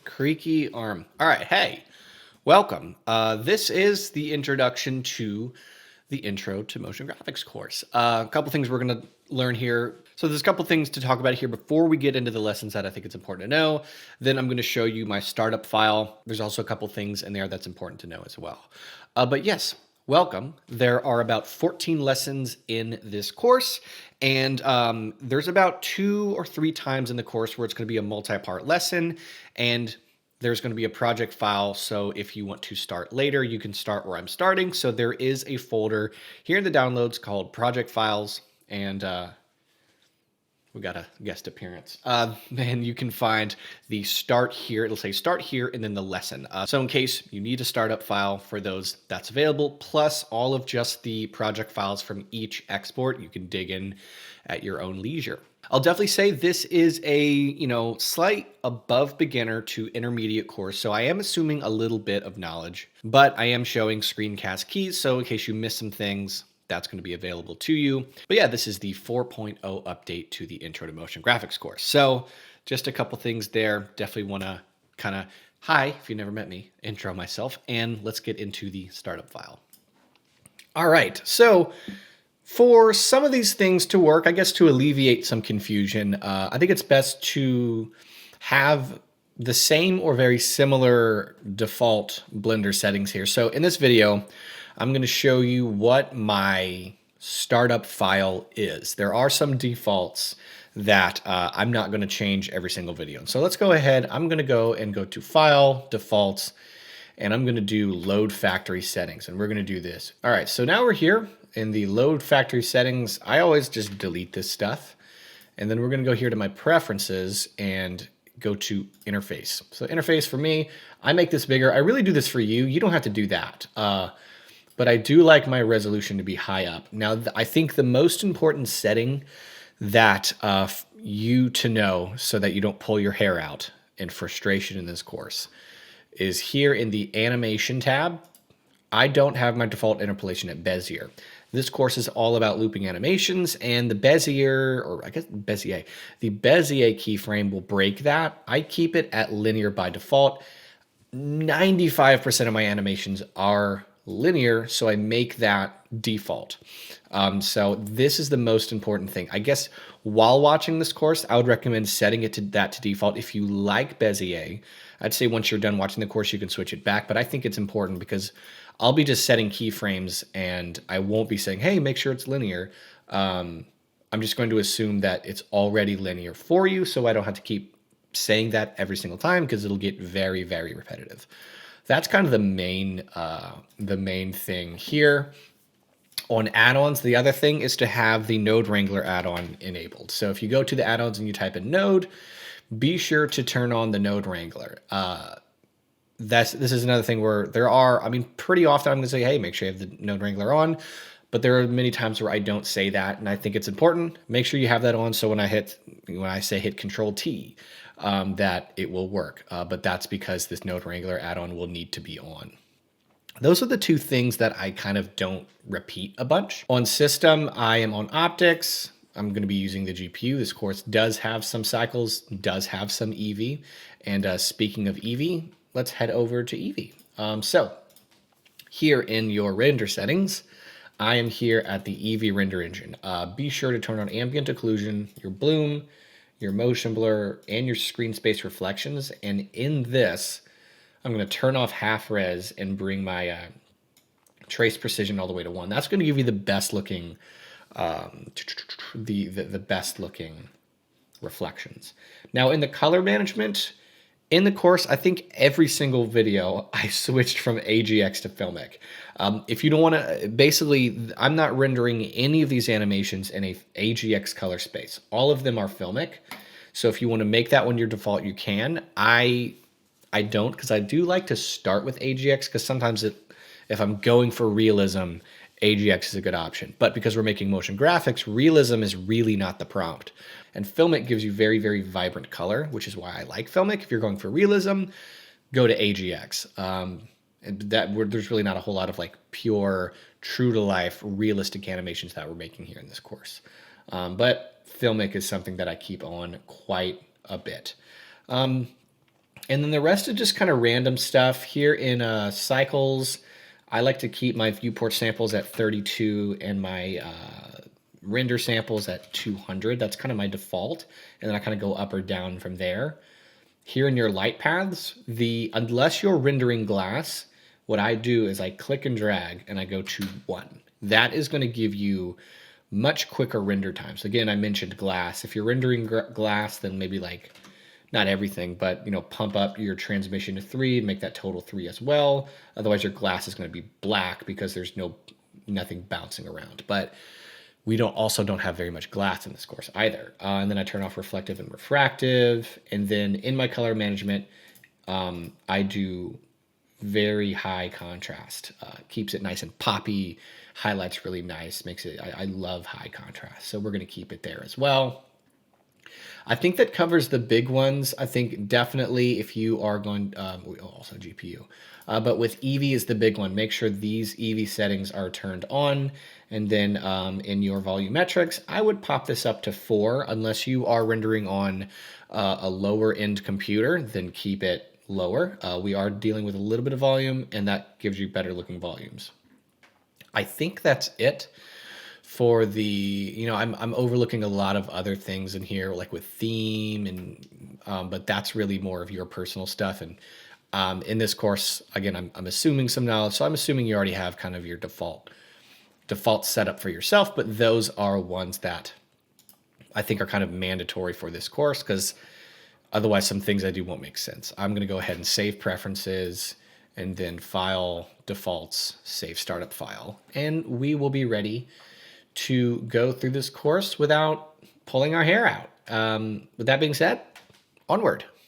creaky arm. All right, hey, welcome. This is the introduction to the Intro to Motion Graphics course. A couple things we're going to learn here. So there's a couple things to talk about here before we get into the lessons that I think it's important to know. Then I'm going to show you my startup file. There's also a couple things in there that's important to know as well. But yes, welcome. There are about 14 lessons in this course, and there's about 2 or 3 times in the course where it's going to be a multi-part lesson, and there's going to be a project file. So if you want to start later, you can start where I'm starting. So there is a folder here in the downloads called project files, and we got a guest appearance. And you can find the start here. It'll say start here and then the lesson. So in case you need a startup file for those, that's available. Plus all of just the project files from each export. You can dig in at your own leisure. I'll definitely say this is a, slight above beginner to intermediate course. So I am assuming a little bit of knowledge, but I am showing screencast keys. So in case you miss some things, that's going to be available to you. But yeah, this is the 4.0 update to the Intro to Motion Graphics course. So just a couple things there. Definitely want to kind of, hi, if you never met me, intro myself, and let's get into the startup file. All right, so for some of these things to work, I guess to alleviate some confusion, I think it's best to have the same or very similar default Blender settings here. So in this video, I'm going to show you what my startup file is. There are some defaults that I'm not going to change every single video. So let's go ahead. I'm going to go to File, Defaults, and I'm going to do Load Factory Settings. And we're going to do this. All right, so now we're here in the Load Factory Settings. I always just delete this stuff. And then we're going to go here to my Preferences and go to Interface. So Interface for me, I make this bigger. I really do this for you. You don't have to do that. But I do like my resolution to be high up. Now, I think the most important setting that you to know so that you don't pull your hair out in frustration in this course is here in the Animation tab. I don't have my default interpolation at Bezier. This course is all about looping animations, and the Bezier, or I guess Bezier, the Bezier keyframe will break that. I keep it at linear by default. 95% of my animations are linear, so I make that default. So this is the most important thing. I guess while watching this course, I would recommend setting it to default. If you like Bezier, I'd say once you're done watching the course, you can switch it back. But I think it's important because I'll be just setting keyframes and I won't be saying, hey, make sure it's linear. I'm just going to assume that it's already linear for you, so I don't have to keep saying that every single time because it'll get very, very repetitive. That's kind of the main thing here. On add-ons, the other thing is to have the Node Wrangler add-on enabled. So if you go to the add-ons and you type in Node, be sure to turn on the Node Wrangler. This is another thing where pretty often I'm going to say, hey, make sure you have the Node Wrangler on. But there are many times where I don't say that, and I think it's important. Make sure you have that on so when I say hit Control T, that it will work. But that's because this Node Wrangler add-on will need to be on. Those are the 2 things that I kind of don't repeat a bunch. On system, I am on optics. I'm going to be using the GPU. This course does have some cycles, does have some Eevee. And speaking of Eevee, let's head over to Eevee. So here in your render settings, I am here at the Eevee render engine. Be sure to turn on ambient occlusion, your bloom, your motion blur, and your screen space reflections. And in this, I'm going to turn off half res and bring my trace precision all the way to 1. That's going to give you the best looking, the best looking reflections. Now in the color management, in the course, I think every single video I switched from AGX to Filmic. If you don't want to, basically, I'm not rendering any of these animations in a AGX color space. All of them are Filmic. So if you want to make that one your default, you can. I don't, because I do like to start with AGX, because sometimes if I'm going for realism, AGX is a good option. But because we're making motion graphics, realism is really not the prompt. And Filmic gives you very, very vibrant color, which is why I like Filmic. If you're going for realism, go to AGX. There's really not a whole lot of like pure, true-to-life, realistic animations that we're making here in this course. But Filmic is something that I keep on quite a bit. And then the rest is just kind of random stuff. Here in cycles, I like to keep my viewport samples at 32 and my render samples at 200. That's kind of my default. And then I kind of go up or down from there. Here in your light paths, unless you're rendering glass, what I do is I click and drag and I go to 1. That is going to give you much quicker render times. Again, I mentioned glass. If you're rendering glass, then maybe like not everything, but pump up your transmission to 3 and make that total 3 as well. Otherwise, your glass is going to be black because there's nothing bouncing around. But we also don't have very much glass in this course either. And then I turn off reflective and refractive. And then in my color management, I do very high contrast. Keeps it nice and poppy, highlights really nice, makes it, I love high contrast. So we're going to keep it there as well. I think that covers the big ones. I think definitely if you are going, also GPU, but with Eevee is the big one. Make sure these Eevee settings are turned on. And then in your volumetrics, I would pop this up to 4 unless you are rendering on a lower end computer, then keep it lower. We are dealing with a little bit of volume and that gives you better looking volumes. I think that's it for the, I'm overlooking a lot of other things in here, like with theme and, but that's really more of your personal stuff. And in this course, again, I'm assuming some knowledge. So I'm assuming you already have kind of your default setup for yourself, but those are ones that I think are kind of mandatory for this course because otherwise some things I do won't make sense. I'm going to go ahead and save preferences and then file defaults, save startup file, and we will be ready to go through this course without pulling our hair out. With that being said, onward.